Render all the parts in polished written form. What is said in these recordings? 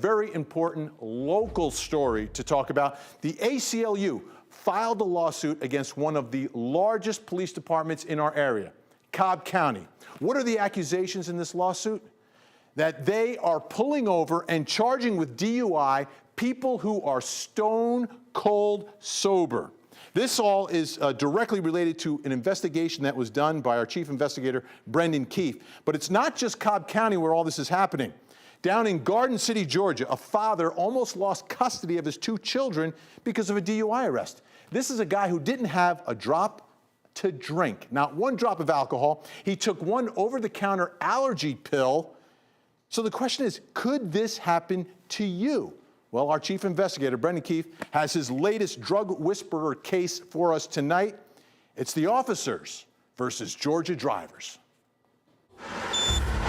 very important local story to talk about. The ACLU filed a lawsuit against one of the largest police departments in our area, Cobb County. What are the accusations in this lawsuit? That they are pulling over and charging with DUI people who are stone cold sober. This all is directly related to an investigation that was done by our chief investigator, Brendan Keefe. But it's not just Cobb County where all this is happening. Down in Garden City, Georgia, a father almost lost custody of his 2 children because of a DUI arrest. This is a guy who didn't have a drop to drink, not 1 drop of alcohol. He took 1 over-the-counter allergy pill. So the question is, could this happen to you? Well, our chief investigator, Brendan Keefe, has his latest drug whisperer case for us tonight. It's the officers versus Georgia drivers.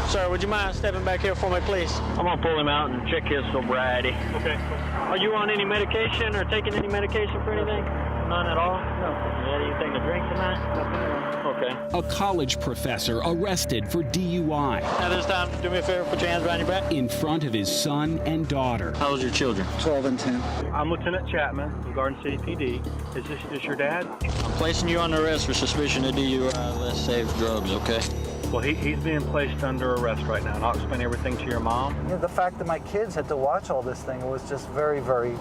Sir, would you mind stepping back here for me, please? I'm gonna pull him out and check his sobriety. Okay. Are you on any medication or taking any medication for anything? None at all? No. Anything to drink tonight? Nothing. Okay. A college professor arrested for DUI. Now this time, do me a favor, put your hands behind your back. In front of his son and daughter. How old are your children? 12 and 10. I'm Lieutenant Chapman from Garden City PD. Is this your dad? I'm placing you under arrest for suspicion of DUI. Let's save drugs, okay? Well, he's being placed under arrest right now, and I'll explain everything to your mom. You know, the fact that my kids had to watch all this thing was just very, very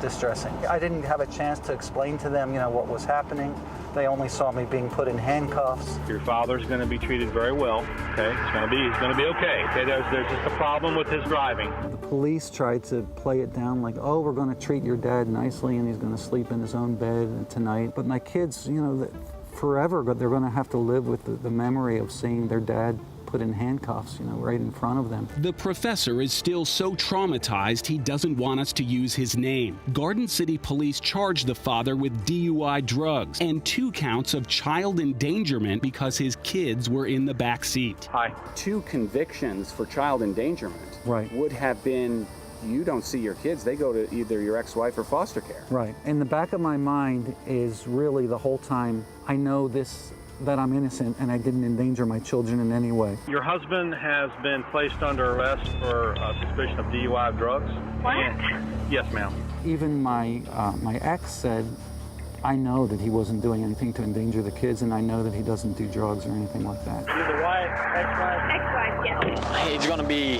distressing. I didn't have a chance to explain to them, what was happening. They only saw me being put in handcuffs. Your father's going to be treated very well, okay? He's going to be okay. Okay, there's just a problem with his driving. The police tried to play it down like, oh, we're going to treat your dad nicely and he's going to sleep in his own bed tonight. But my kids, forever, they're going to have to live with the memory of seeing their dad put in handcuffs, right in front of them. The professor is still so traumatized he doesn't want us to use his name. Garden City police charged the father with DUI drugs and 2 counts of child endangerment because his kids were in the back seat. Hi. 2 convictions for child endangerment Right. would have been, you don't see your kids, they go to either your ex-wife or foster care. Right. In the back of my mind is really the whole time, I know that I'm innocent and I didn't endanger my children in any way. Your husband has been placed under arrest for suspicion of DUI of drugs. What? Yes, ma'am. Even my ex said, I know that he wasn't doing anything to endanger the kids, and I know that he doesn't do drugs or anything like that. You're the wife, ex-wife? Ex-wife, yes. He's gonna be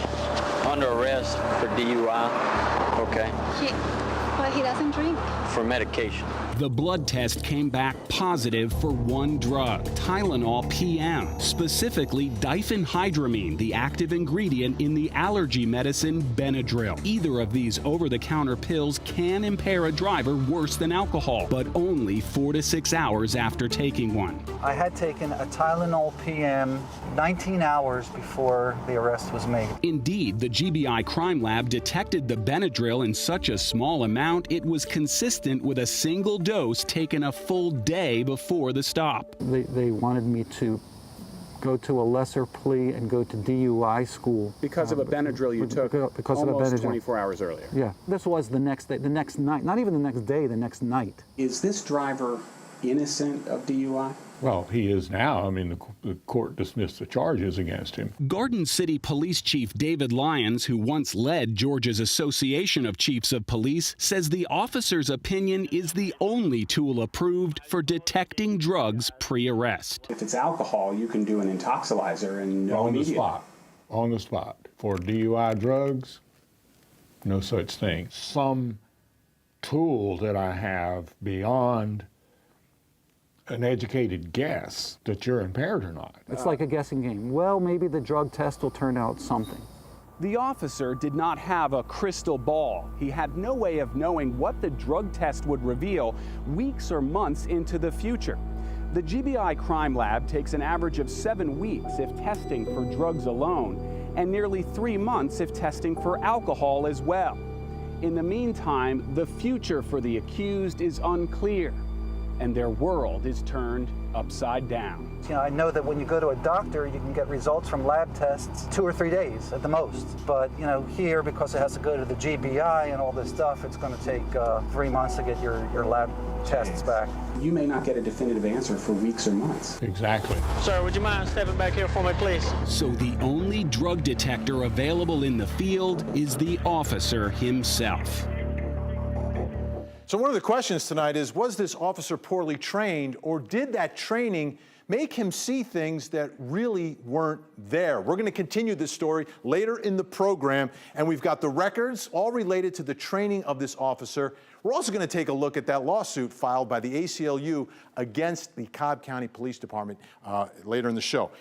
under arrest for DUI, okay? But he doesn't drink. For medication. The blood test came back positive for 1 drug, Tylenol PM, specifically diphenhydramine, the active ingredient in the allergy medicine Benadryl. Either of these over-the-counter pills can impair a driver worse than alcohol, but only 4 to 6 hours after taking one. I had taken a Tylenol PM 19 hours before the arrest was made. Indeed, the GBI crime lab detected the Benadryl in such a small amount it was consistent with a single dose taken a full day before the stop. They wanted me to go to a lesser plea and go to DUI school. Because of a Benadryl you took because of a almost Benadryl. 24 hours earlier. Yeah, this was the next day, the next night, not even the next day, the next night. Is this driver innocent of DUI? Well, he is now. I mean, the court dismissed the charges against him. Garden City Police Chief David Lyons, who once led Georgia's Association of Chiefs of Police, says the officer's opinion is the only tool approved for detecting drugs pre-arrest. If it's alcohol, you can do an intoxilizer and know immediately. On the spot. For DUI drugs, no such thing. Some tool that I have beyond an educated guess that you're impaired or not. It's like a guessing game. Well, maybe the drug test will turn out something. The officer did not have a crystal ball. He had no way of knowing what the drug test would reveal weeks or months into the future. The GBI crime lab takes an average of 7 weeks if testing for drugs alone, and nearly 3 months if testing for alcohol as well. In the meantime, the future for the accused is unclear, and their world is turned upside down. You know, I know that when you go to a doctor, you can get results from lab tests 2 or 3 days at the most. But, you know, here, because it has to go to the GBI and all this stuff, it's going to take 3 months to get your lab tests back. You may not get a definitive answer for weeks or months. Exactly. Sir, would you mind stepping back here for me, please? So the only drug detector available in the field is the officer himself. So one of the questions tonight is, was this officer poorly trained, or did that training make him see things that really weren't there? We're going to continue this story later in the program, and we've got the records all related to the training of this officer. We're also going to take a look at that lawsuit filed by the ACLU against the Cobb County Police Department later in the show.